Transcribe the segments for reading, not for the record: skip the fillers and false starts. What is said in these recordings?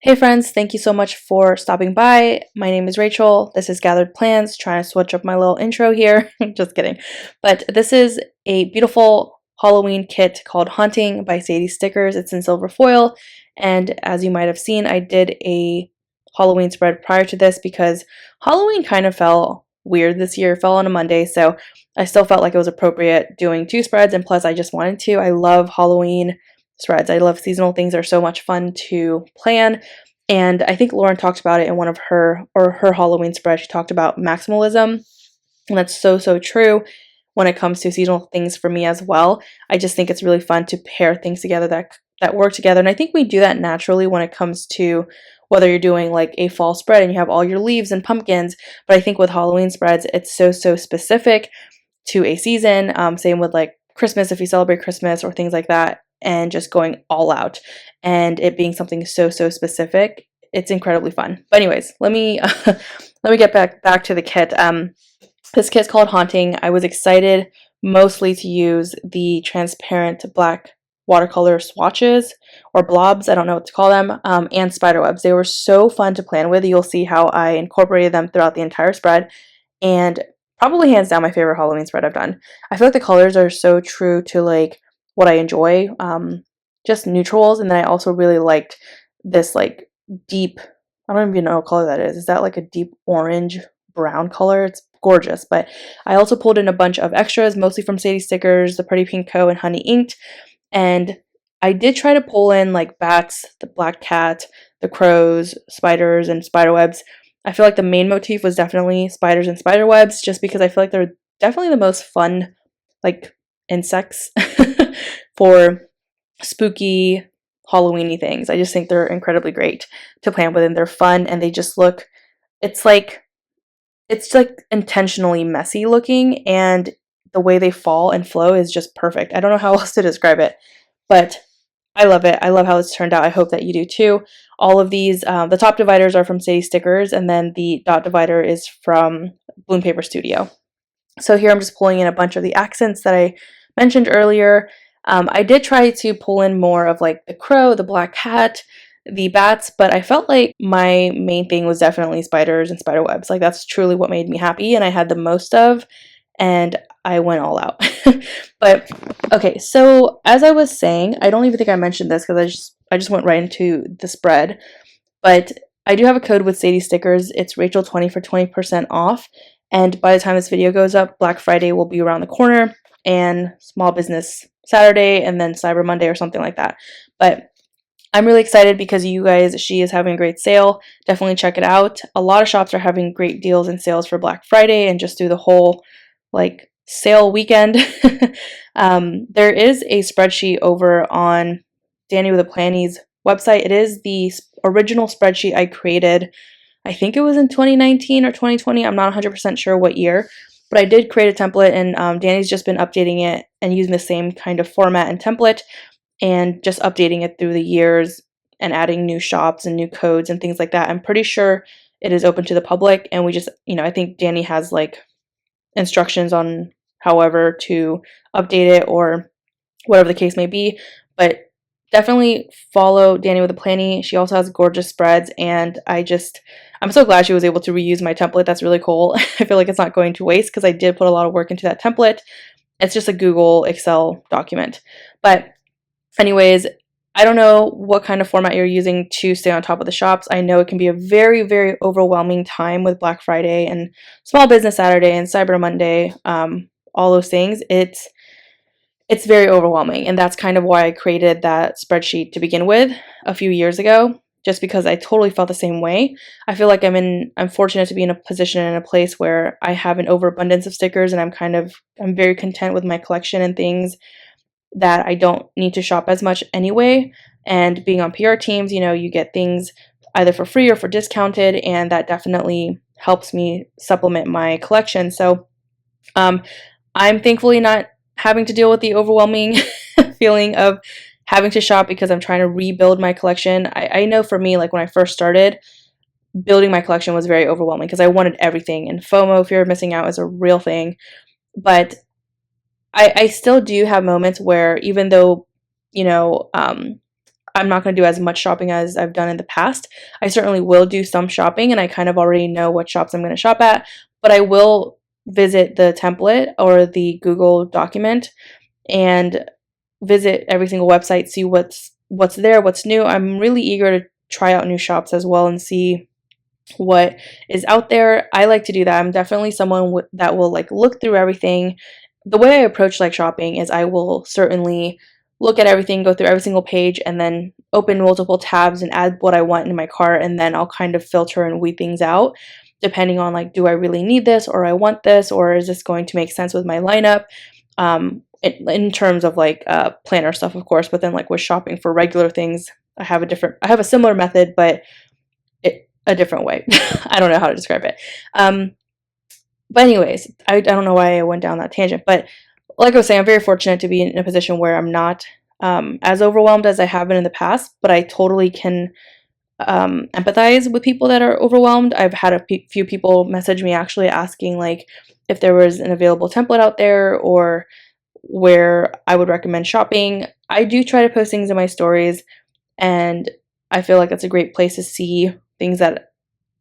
Hey friends, thank you so much for stopping by. My name is Rachel. This is Gathered Plans, trying to switch up my little intro here. Just kidding. But this is a beautiful Halloween kit called Haunting by Sadie Stickers. It's in silver foil. And as you might have seen, I did a Halloween spread prior to this because Halloween kind of fell weird this year. It fell on a Monday, so I still felt like it was appropriate doing two spreads. And plus, I just wanted to. I love Halloween spreads. I love seasonal things. They're so much fun to plan. And I think Lauren talked about it in one of her Halloween spread. She talked about maximalism. And that's so true when it comes to seasonal things for me as well. I just think it's really fun to pair things together that work together. And I think we do that naturally when it comes to whether you're doing like a fall spread and you have all your leaves and pumpkins. But I think with Halloween spreads, it's so specific to a season. Same with like Christmas, if you celebrate Christmas or things like that, and just going all out and it being something so specific. It's incredibly fun. But anyways, let me let me get back to the kit. This kit's called Haunting. I was excited mostly to use the transparent black watercolor swatches or blobs, I don't know what to call them, and spider webs. They were so fun to plan with. You'll see how I incorporated them throughout the entire spread, and probably hands down my favorite Halloween spread I've done. I feel like the colors are so true to like what I enjoy, just neutrals. And then I also really liked this like deep, I don't even know what color that is. Is that like a deep orange brown color? It's gorgeous. But I also pulled in a bunch of extras, mostly from Sadie Stickers, the Pretty Pink Co, and Honey Inked. And I did try to pull in like bats, the black cat, the crows, spiders, and spider webs. I feel like the main motif was definitely spiders and spider webs, just because I feel like they're definitely the most fun like insects for spooky Halloweeny things. I just think they're incredibly great to plan with, and they're fun, and they just look, it's like intentionally messy looking, and the way they fall and flow is just perfect. I don't know how else to describe it, but I love it. I love how it's turned out. I hope that you do too. All of these, the top dividers are from Sadie Stickers, and then the dot divider is from Bloom Paper Studio. So here I'm just pulling in a bunch of the accents that I mentioned earlier. I did try to pull in more of like the crow, the black cat, the bats, but I felt like my main thing was definitely spiders and spider webs. Like that's truly what made me happy and I had the most of, and I went all out. But okay, so as I was saying, I don't even think I mentioned this because I just went right into the spread, but I do have a code with Sadie Stickers. It's Rachel20 for 20% off. And by the time this video goes up, Black Friday will be around the corner, and Small Business Saturday, and then Cyber Monday or something like that. But I'm really excited because you guys, she is having a great sale. Definitely check it out. A lot of shops are having great deals and sales for Black Friday and just through the whole like sale weekend. There is a spreadsheet over on Danny with a Planny's website. It is the original spreadsheet I created. I think it was in 2019 or 2020. I'm not 100% sure what year, but I did create a template, and Danny's just been updating it and using the same kind of format and template and just updating it through the years and adding new shops and new codes and things like that. I'm pretty sure it is open to the public, and we just, I think Danny has like instructions on however to update it or whatever the case may be, but definitely follow Danny with a Planny. She also has gorgeous spreads, and I'm so glad she was able to reuse my template. That's really cool. I feel like it's not going to waste because I did put a lot of work into that template. It's just a Google Excel document. But anyways, I don't know what kind of format you're using to stay on top of the shops. I know it can be a very overwhelming time with Black Friday and Small Business Saturday and Cyber Monday, all those things. It's very overwhelming, and that's kind of why I created that spreadsheet to begin with a few years ago, just because I totally felt the same way. I feel like I'm fortunate to be in a position in a place where I have an overabundance of stickers, and I'm very content with my collection and things that I don't need to shop as much anyway. And being on PR teams, you get things either for free or for discounted, and that definitely helps me supplement my collection. So I'm thankfully not having to deal with the overwhelming feeling of having to shop because I'm trying to rebuild my collection. I know for me, like when I first started, building my collection was very overwhelming because I wanted everything, and FOMO, fear of missing out, is a real thing. But I still do have moments where, even though, I'm not going to do as much shopping as I've done in the past. I certainly will do some shopping, and I kind of already know what shops I'm going to shop at, but I will visit the template or the Google document and visit every single website, see what's there, what's new. I'm really eager to try out new shops as well and see what is out there. I like to do that. I'm definitely someone that will like look through everything. The way I approach like shopping is I will certainly look at everything, go through every single page, and then open multiple tabs and add what I want in my cart, and then I'll kind of filter and weed things out depending on like, do I really need this, or I want this, or is this going to make sense with my lineup? In terms of like planner stuff, of course, but then like with shopping for regular things, I have a similar method, but a different way. I don't know how to describe it. But anyways, I don't know why I went down that tangent, but like I was saying, I'm very fortunate to be in a position where I'm not as overwhelmed as I have been in the past, but I totally can empathize with people that are overwhelmed. I've had a few people message me actually asking like if there was an available template out there or where I would recommend shopping. I do try to post things in my stories, and I feel like that's a great place to see things that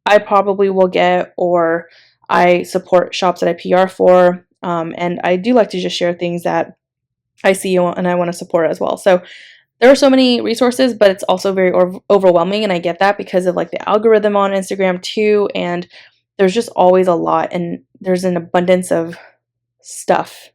I probably will get, or I support shops that I PR for, and I do like to just share things that I see and I want to support as well. So there are so many resources, but it's also very overwhelming, and I get that because of like the algorithm on Instagram too, and there's just always a lot, and there's an abundance of stuff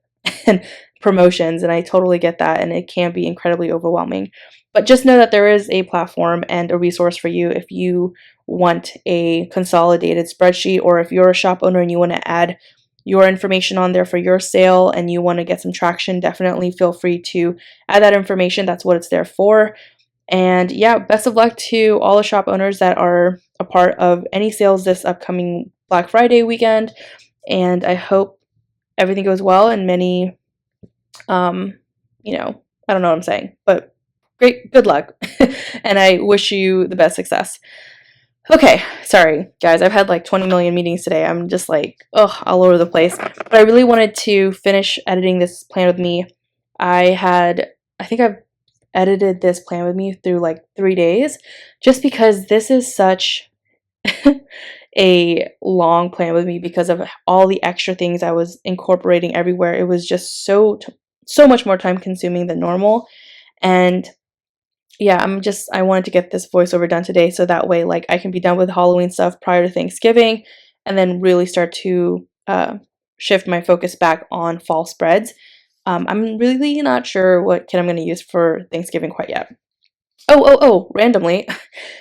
and promotions, and I totally get that, and it can be incredibly overwhelming. But just know that there is a platform and a resource for you if you want a consolidated spreadsheet, or if you're a shop owner and you want to add your information on there for your sale and you want to get some traction, definitely feel free to add that information. That's what it's there for. And yeah, best of luck to all the shop owners that are a part of any sales this upcoming Black Friday weekend. And I hope everything goes well, and many, I don't know what I'm saying, but good luck. And I wish you the best success. Okay, sorry guys, I've had like 20 million meetings today. I'm just like, all over the place. But I really wanted to finish editing this plan with me. I think I've edited this plan with me through like 3 days, just because this is such a long plan with me because of all the extra things I was incorporating everywhere. It was just so much more time consuming than normal. And yeah, I wanted to get this voiceover done today so that way like I can be done with Halloween stuff prior to Thanksgiving, and then really start to shift my focus back on fall spreads. I'm really not sure what kit I'm going to use for Thanksgiving quite yet. Randomly.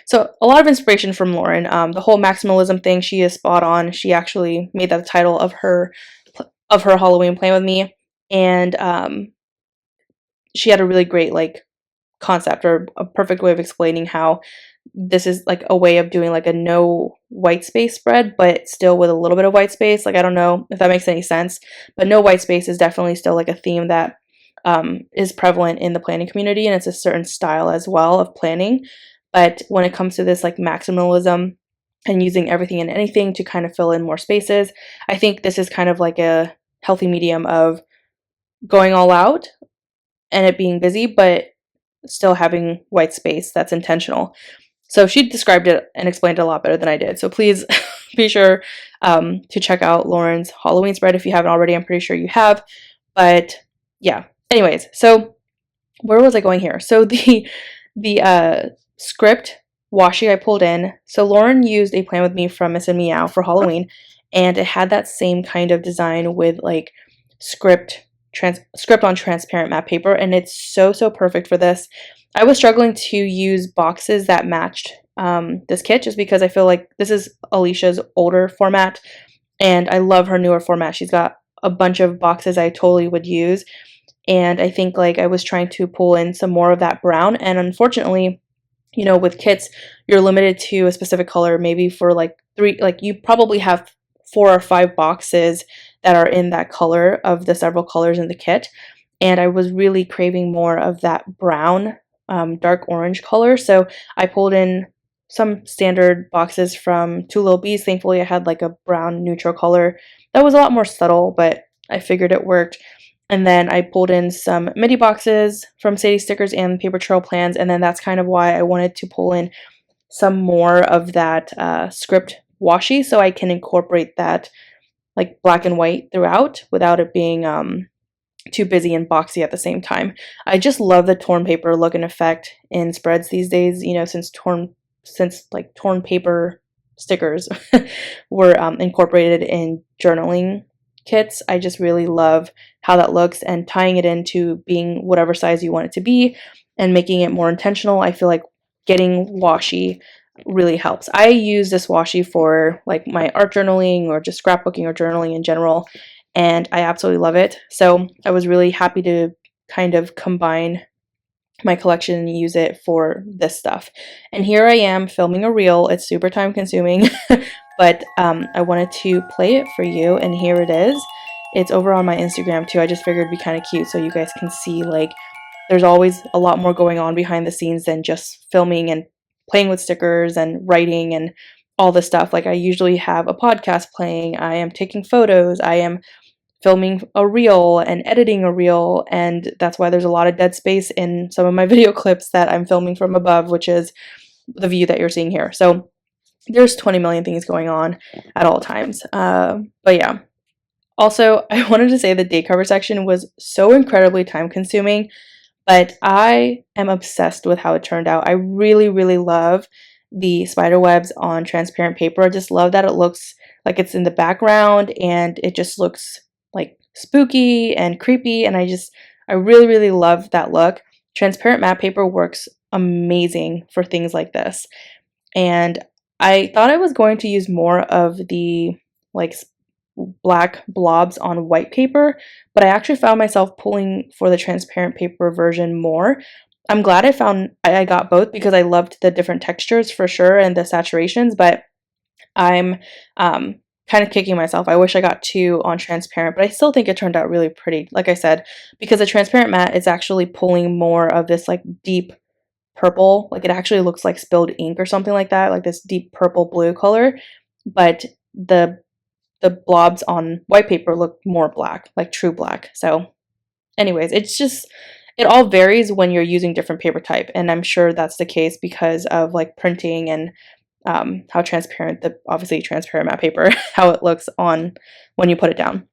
So a lot of inspiration from Lauren. The whole maximalism thing, she is spot on. She actually made that the title of her Halloween plan with me, and she had a really great like concept, or a perfect way of explaining how this is like a way of doing like a no white space spread, but still with a little bit of white space. Like, I don't know if that makes any sense, but no white space is definitely still like a theme that is prevalent in the planning community, and it's a certain style as well of planning. But when it comes to this like maximalism and using everything and anything to kind of fill in more spaces, I think this is kind of like a healthy medium of going all out and it being busy, but still having white space that's intentional. So she described it and explained it a lot better than I did. So please be sure to check out Lauren's Halloween spread if you haven't already. I'm pretty sure you have. But yeah. Anyways, so where was I going here? So the script washi I pulled in. So Lauren used a plan with me from Miss and Meow for Halloween, and it had that same kind of design with like script on transparent matte paper, and it's so perfect for this. I was struggling to use boxes that matched this kit, just because I feel like this is Alicia's older format and I love her newer format. She's got a bunch of boxes I totally would use, and I think like I was trying to pull in some more of that brown, and unfortunately, with kits you're limited to a specific color, maybe for like 3, like you probably have 4 or 5 boxes that are in that color of the several colors in the kit, and I was really craving more of that brown dark orange color. So I pulled in some standard boxes from Two Little Bees. Thankfully I had like a brown neutral color that was a lot more subtle, but I figured it worked. And then I pulled in some midi boxes from Sadie Stickers and Paper Trail Plans, and then that's kind of why I wanted to pull in some more of that script washi so I can incorporate that like black and white throughout without it being too busy and boxy at the same time. I just love the torn paper look and effect in spreads these days, you know, since torn paper stickers were incorporated in journaling kits. I just really love how that looks, and tying it into being whatever size you want it to be and making it more intentional. I feel like getting washi really helps. I use this washi for like my art journaling or just scrapbooking or journaling in general, and I absolutely love it. So I was really happy to kind of combine my collection and use it for this stuff. And here I am filming a reel. It's super time consuming, but I wanted to play it for you, and here it is. It's over on my Instagram too. I just figured it'd be kind of cute so you guys can see, like, there's always a lot more going on behind the scenes than just filming and playing with stickers and writing and all this stuff. Like, I usually have a podcast playing, I am taking photos, I am filming a reel and editing a reel, and that's why there's a lot of dead space in some of my video clips that I'm filming from above, which is the view that you're seeing here. So there's 20 million things going on at all times. But yeah. Also, I wanted to say the day cover section was so incredibly time consuming, but I am obsessed with how it turned out. I really, really love the spider webs on transparent paper. I just love that it looks like it's in the background, and it just looks like spooky and creepy, and I really, really love that look. Transparent matte paper works amazing for things like this, and I thought I was going to use more of the like black blobs on white paper, but I actually found myself pulling for the transparent paper version more. I'm glad I got both because I loved the different textures for sure and the saturations, but I'm kind of kicking myself. I wish I got two on transparent, but I still think it turned out really pretty, like I said, because the transparent matte is actually pulling more of this like deep purple, like it actually looks like spilled ink or something like that, like this deep purple blue color, but the blobs on white paper look more black, like true black. So anyways, it all varies when you're using different paper type, and I'm sure that's the case because of like printing and how transparent obviously transparent matte paper, how it looks on when you put it down.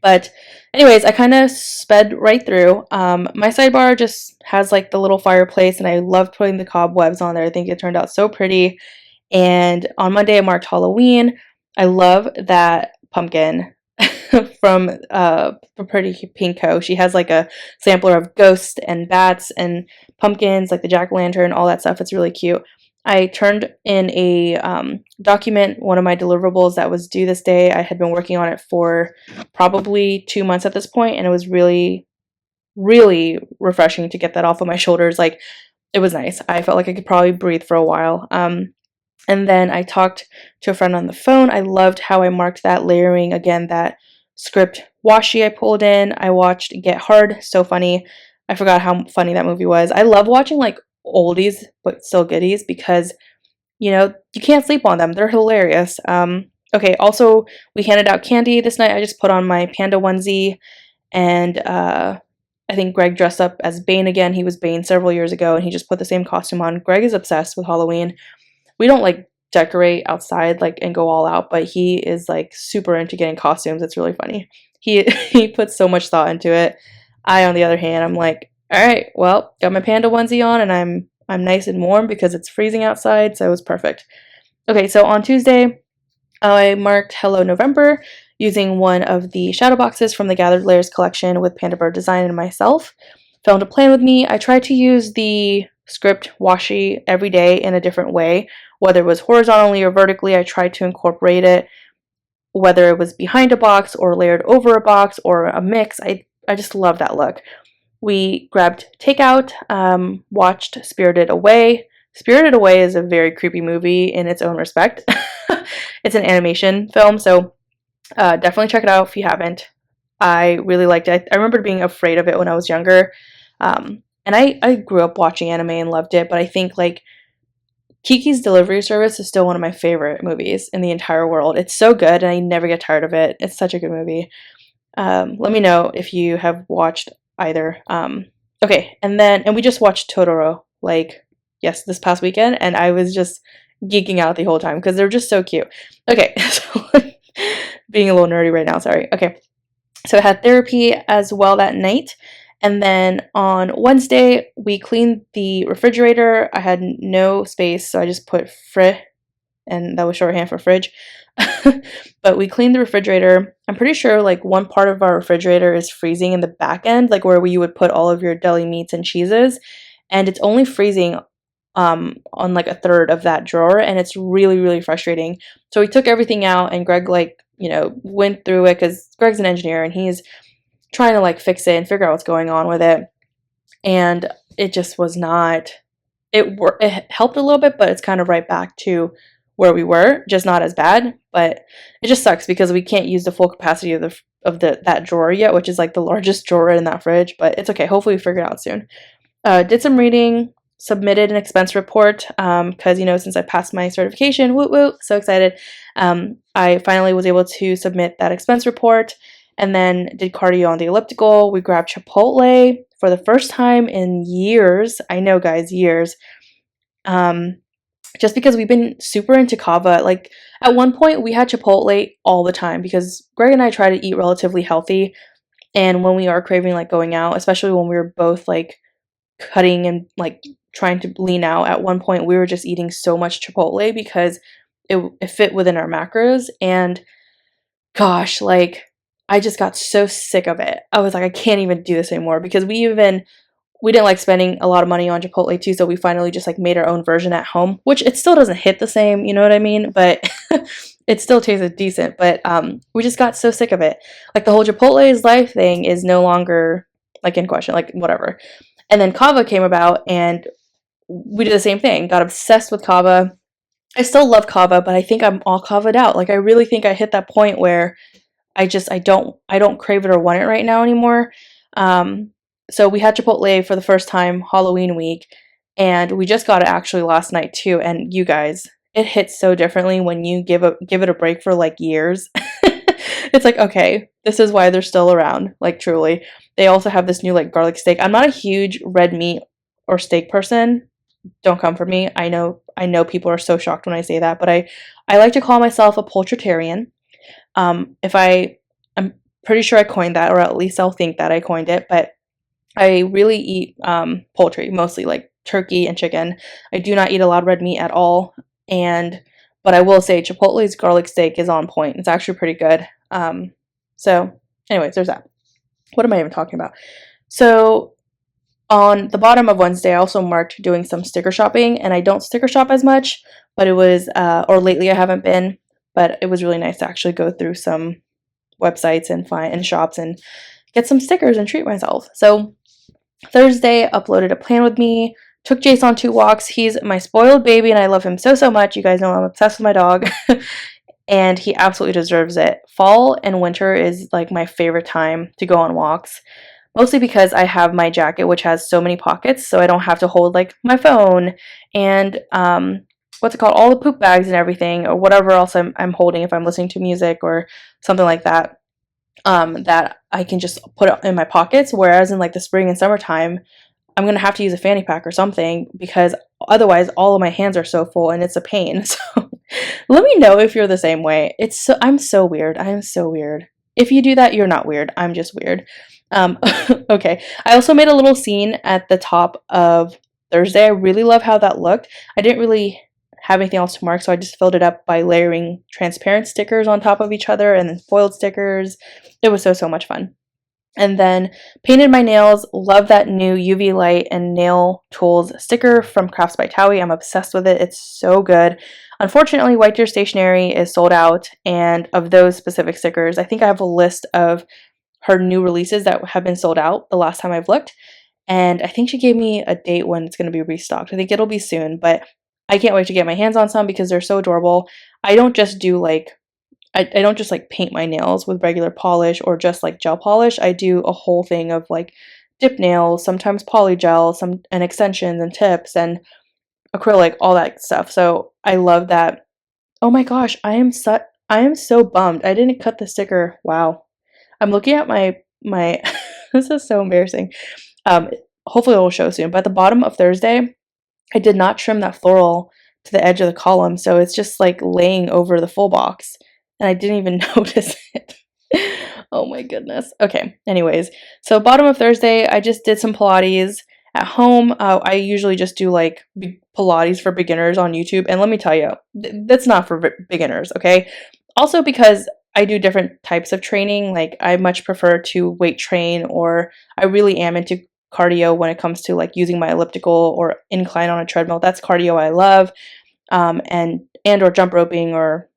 But anyways, I kind of sped right through. My sidebar just has like the little fireplace, and I love putting the cobwebs on there. I think it turned out so pretty. And on Monday I marked Halloween. I love that pumpkin from Pretty Pink Co. She has like a sampler of ghosts and bats and pumpkins, like the jack-o'-lantern, all that stuff. It's really cute. I turned in a document, one of my deliverables that was due this day. I had been working on it for probably 2 months at this point, and it was really, really refreshing to get that off of my shoulders. Like, it was nice. I felt like I could probably breathe for a while. And then I talked to a friend on the phone. I loved how I marked that layering. Again, that script washi I pulled in. I watched Get Hard. So funny. I forgot how funny that movie was. I love watching like oldies but still goodies because, you know, you can't sleep on them. They're hilarious. Okay, also we handed out candy this night. I just put on my panda onesie, and I think Greg dressed up as Bane again. He was Bane several years ago, and he just put the same costume on. Greg is obsessed with Halloween. We don't like decorate outside like and go all out, but he is like super into getting costumes. It's really funny. He puts so much thought into it. I, on the other hand, I'm like, all right, well, got my panda onesie on, and I'm nice and warm because it's freezing outside, so it was perfect. Okay, so on Tuesday, I marked Hello November using one of the shadow boxes from the Gathered Layers collection with Panda Bird Design and myself. Filmed a plan with me. I tried to use the script washi every day in a different way, whether it was horizontally or vertically. I tried to incorporate it, whether it was behind a box or layered over a box or a mix. I just love that look. We grabbed takeout, watched Spirited Away. Spirited Away is a very creepy movie in its own respect. It's an animation film, so definitely check it out if you haven't. I really liked it. I remember being afraid of it when I was younger. And I grew up watching anime and loved it, but I think like Kiki's Delivery Service is still one of my favorite movies in the entire world. It's so good, and I never get tired of it. It's such a good movie. Let me know if you have watched either. Okay, and we just watched Totoro, like, yes, this past weekend, and I was just geeking out the whole time because they're just so cute. Okay, so being a little nerdy right now, sorry. Okay, so I had therapy as well that night. And then on Wednesday, we cleaned the refrigerator. I had no space, so I just put and that was shorthand for fridge. But we cleaned the refrigerator. I'm pretty sure like one part of our refrigerator is freezing in the back end, like where you would put all of your deli meats and cheeses, and it's only freezing on like a third of that drawer, and it's really, really frustrating. So we took everything out, and Greg, like, went through it because Greg's an engineer and he's trying to like fix it and figure out what's going on with it. And it just was not, it helped a little bit, but it's kind of right back to where we were, just not as bad. But it just sucks because we can't use the full capacity of that drawer yet, which is like the largest drawer in that fridge. But it's okay. Hopefully we figure it out soon. Did some reading, submitted an expense report because since I passed my certification, woo woo, so excited. I finally was able to submit that expense report, and then did cardio on the elliptical. We grabbed Chipotle for the first time in years. I know, guys, years. Just because we've been super into kava. Like, at one point we had Chipotle all the time because Greg and I try to eat relatively healthy, and when we are craving like going out, especially when we were both like cutting and like trying to lean out, at one point we were just eating so much Chipotle because it fit within our macros. And gosh, like, I just got so sick of it. I was like, I can't even do this anymore, because we didn't like spending a lot of money on Chipotle too, so we finally just like made our own version at home, which it still doesn't hit the same, you know what I mean? But it still tasted decent. But we just got so sick of it. Like, the whole Chipotle is life thing is no longer like in question, like whatever. And then kava came about, and we did the same thing. Got obsessed with kava. I still love kava, but I think I'm all kava'd out. Like, I really think I hit that point where I don't crave it or want it right now anymore. So we had Chipotle for the first time Halloween week, and we just got it actually last night too. And you guys, it hits so differently when you give it a break for like years. It's like, okay, this is why they're still around. Like, truly. They also have this new like garlic steak. I'm not a huge red meat or steak person. Don't come for me. I know people are so shocked when I say that, but I like to call myself a poultritarian. I'm pretty sure I coined that, or at least I'll think that I coined it, but I really eat poultry, mostly like turkey and chicken. I do not eat a lot of red meat at all, but I will say Chipotle's garlic steak is on point. It's actually pretty good. So anyways, there's that. What am I even talking about? So on the bottom of Wednesday, I also marked doing some sticker shopping, and I don't sticker shop as much, but it was, or lately I haven't been, but it was really nice to actually go through some websites and shops and get some stickers and treat myself. So Thursday, uploaded a plan with me, took Jace on 2 walks. He's my spoiled baby, and I love him so, so much. You guys know I'm obsessed with my dog, and he absolutely deserves it. Fall and winter is like my favorite time to go on walks, mostly because I have my jacket, which has so many pockets, so I don't have to hold like my phone and what's it called, all the poop bags and everything, or whatever else I'm holding if I'm listening to music or something like that. That I can just put it in my pockets. Whereas in like the spring and summertime, I'm gonna have to use a fanny pack or something, because otherwise all of my hands are so full and it's a pain. So let me know if you're the same way. I'm so weird. I'm so weird. If you do that, you're not weird. I'm just weird. Okay. I also made a little scene at the top of Thursday. I really love how that looked. I didn't really have anything else to mark, so I just filled it up by layering transparent stickers on top of each other and then foiled stickers. It was so, so much fun. And then painted my nails. Love that new UV light and nail tools sticker from Crafts by Towie. I'm obsessed with it. It's so good. Unfortunately, White Deer Stationery is sold out, and of those specific stickers, I think I have a list of her new releases that have been sold out the last time I've looked, and I think she gave me a date when it's going to be restocked. I think it'll be soon, but I can't wait to get my hands on some because they're so adorable. I don't just do like, I don't just like paint my nails with regular polish or just like gel polish. I do a whole thing of like dip nails, sometimes poly gel, and extensions and tips and acrylic, all that stuff. So I love that. Oh my gosh, I am so bummed I didn't cut the sticker. Wow. I'm looking at my this is so embarrassing. Hopefully it will show soon, but at the bottom of Thursday, I did not trim that floral to the edge of the column, so it's just like laying over the full box, and I didn't even notice it. Oh my goodness. Okay, anyways, so bottom of Thursday, I just did some Pilates at home. I usually just do like Pilates for beginners on YouTube, and let me tell you, that's not for beginners, okay? Also because I do different types of training, like I much prefer to weight train, or I really am into cardio when it comes to like using my elliptical or incline on a treadmill. That's cardio I love. And or jump roping, or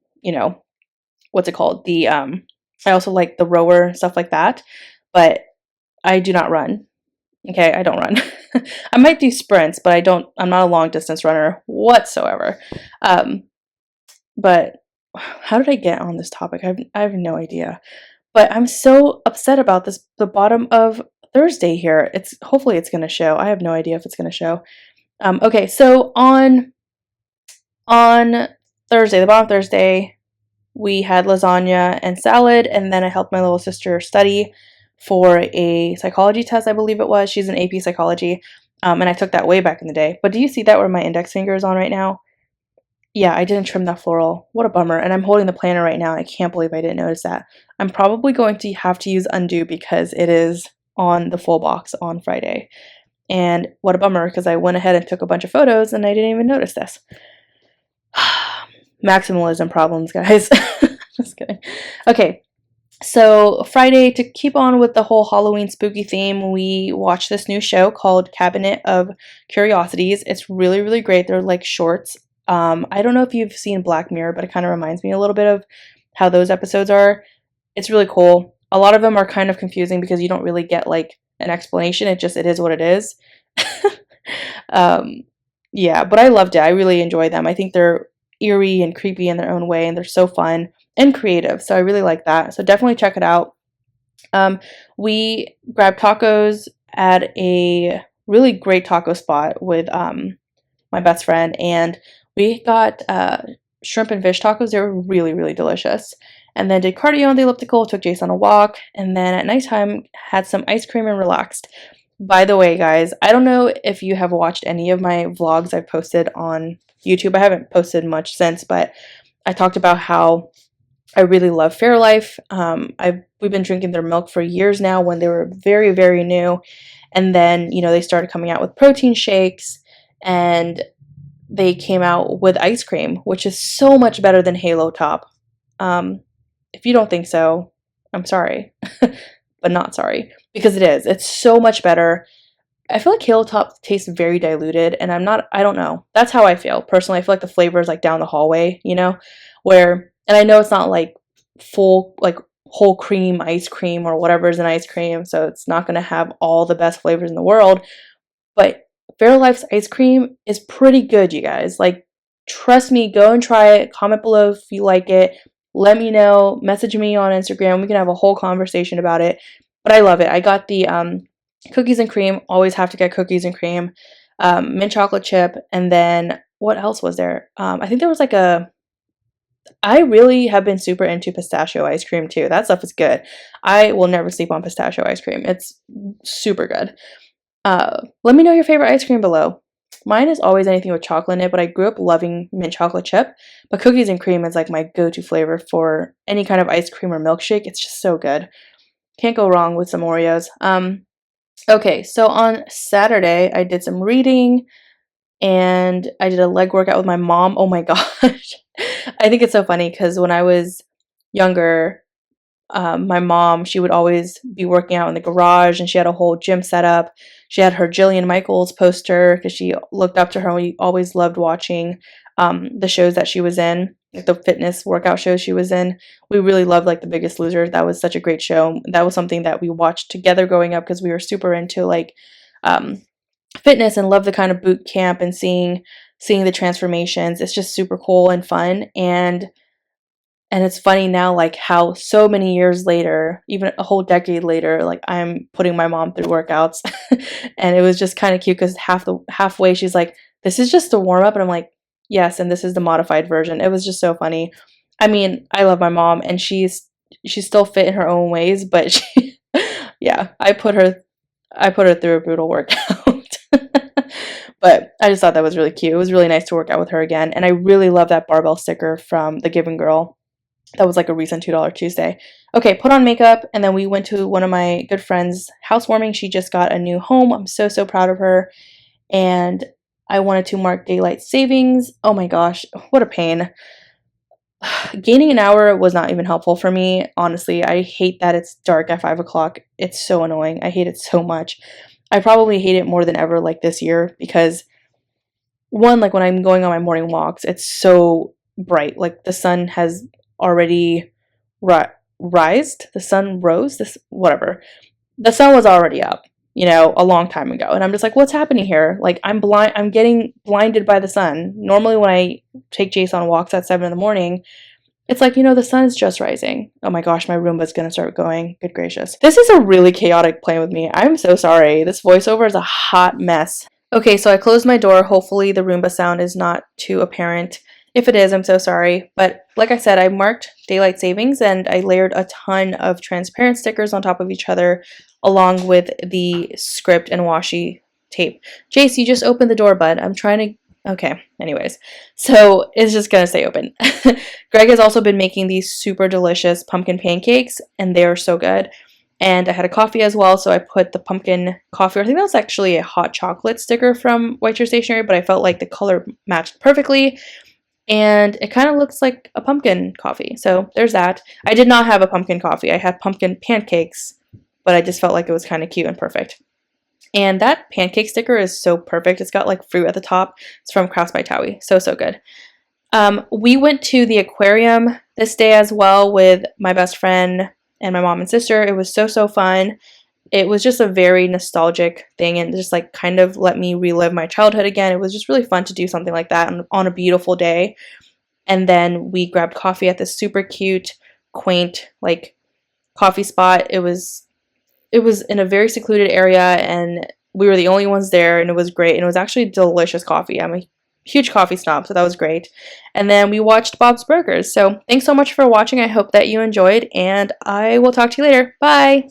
what's it called? I also like the rower, stuff like that. But I do not run. Okay, I don't run. I might do sprints, but I'm not a long distance runner whatsoever. But how did I get on this topic? I have no idea. But I'm so upset about this, the bottom of Thursday here. Hopefully it's going to show. I have no idea if it's going to show. Okay, so on Thursday, the bottom of Thursday, we had lasagna and salad, and then I helped my little sister study for a psychology test, I believe it was. She's in AP psychology, and I took that way back in the day. But do you see that where my index finger is on right now? Yeah, I didn't trim that floral. What a bummer. And I'm holding the planner right now. I can't believe I didn't notice that. I'm probably going to have to use undo because it is on the full box on Friday. And what a bummer, because I went ahead and took a bunch of photos and I didn't even notice this. Maximalism problems, guys. Just kidding. Okay, so Friday, to keep on with the whole Halloween spooky theme, we watched this new show called Cabinet of Curiosities. It's really, really great. They're like shorts. I don't know if you've seen Black Mirror, but it kind of reminds me a little bit of how those episodes are. It's really cool. A lot of them are kind of confusing because you don't really get like an explanation. It is what it is. Yeah, but I loved it. I really enjoy them. I think they're eerie and creepy in their own way, and they're so fun and creative. So I really like that. So definitely check it out. We grabbed tacos at a really great taco spot with my best friend, and we got shrimp and fish tacos. They were really, really delicious. And then did cardio on the elliptical, took Jason on a walk, and then at nighttime had some ice cream and relaxed. By the way, guys, I don't know if you have watched any of my vlogs I've posted on YouTube. I haven't posted much since, but I talked about how I really love Fairlife. We've been drinking their milk for years now when they were very, very new. And then, they started coming out with protein shakes, and they came out with ice cream, which is so much better than Halo Top. If you don't think so, I'm sorry, but not sorry, because it is. It's so much better. I feel like Halo Top tastes very diluted, and I don't know. That's how I feel. Personally, I feel like the flavor is like down the hallway, and I know it's not like full, like whole cream ice cream or whatever is in ice cream, so it's not going to have all the best flavors in the world, but Fairlife's ice cream is pretty good, you guys. Like, trust me, go and try it. Comment below if you like it. Let me know. Message me on Instagram. We can have a whole conversation about it. But I love it. I got the cookies and cream. Always have to get cookies and cream. Mint chocolate chip. And then what else was there? I think there was like I really have been super into pistachio ice cream too. That stuff is good. I will never sleep on pistachio ice cream. It's super good. Let me know your favorite ice cream below. Mine is always anything with chocolate in it, but I grew up loving mint chocolate chip. But cookies and cream is like my go-to flavor for any kind of ice cream or milkshake. It's just so good. Can't go wrong with some Oreos. Okay, so on Saturday, I did some reading, and I did a leg workout with my mom. Oh my gosh. I think it's so funny because when I was younger, my mom, she would always be working out in the garage, and she had a whole gym set up. She had her Jillian Michaels poster because she looked up to her, and we always loved watching the shows that she was in, like the fitness workout shows she was in. We really loved like The Biggest Loser. That was such a great show. That was something that we watched together growing up because we were super into like fitness and loved the kind of boot camp and seeing the transformations. It's just super cool and fun. And it's funny now, like how so many years later, even a whole decade later, like I'm putting my mom through workouts. And it was just kind of cute because halfway she's like, this is just the warm up. And I'm like, yes. And this is the modified version. It was just so funny. I mean, I love my mom, and she's she's still fit in her own ways, but she, yeah, I put her through a brutal workout. But I just thought that was really cute. It was really nice to work out with her again. And I really love that barbell sticker from the Given Girl. That was like a recent $2 Tuesday. Okay, put on makeup, and then we went to one of my good friends' housewarming. She just got a new home. I'm so, so proud of her. And I wanted to mark daylight savings. Oh my gosh, what a pain. Gaining an hour was not even helpful for me. Honestly, I hate that it's dark at 5 o'clock. It's so annoying. I hate it so much. I probably hate it more than ever like this year because one, like when I'm going on my morning walks, it's so bright. Like the sun has already rised. The sun rose. This whatever. The sun was already up, you know, a long time ago. And I'm just like, what's happening here? Like I'm getting blinded by the sun. Normally when I take Jace on walks at 7 in the morning, it's like, you know, the sun is just rising. Oh my gosh, my Roomba's gonna start going. Good gracious. This is a really chaotic plan with me. I'm so sorry. This voiceover is a hot mess. Okay, so I closed my door. Hopefully the Roomba sound is not too apparent. If it is, I'm so sorry. But like I said, I marked daylight savings and I layered a ton of transparent stickers on top of each other along with the script and washi tape. Jace, you just opened the door, bud. I'm trying to... Okay, anyways. So it's just gonna stay open. Greg has also been making these super delicious pumpkin pancakes and they are so good. And I had a coffee as well, so I put the pumpkin coffee. I think that was actually a hot chocolate sticker from White Chair Stationery, but I felt like the color matched perfectly. And it kind of looks like a pumpkin coffee. So there's that. I did not have a pumpkin coffee. I had pumpkin pancakes, but I just felt like it was kind of cute and perfect. And that pancake sticker is so perfect. It's got like fruit at the top. It's from Crafts by Towie. So, so good. We went to the aquarium this day as well with my best friend and my mom and sister. It was so, so fun. It was just a very nostalgic thing and just like kind of let me relive my childhood again. It was just really fun to do something like that on a beautiful day. And then we grabbed coffee at this super cute, quaint, like coffee spot. It was in a very secluded area and we were the only ones there and it was great. And it was actually delicious coffee. I'm a huge coffee snob, so that was great. And then we watched Bob's Burgers. So thanks so much for watching. I hope that you enjoyed and I will talk to you later. Bye!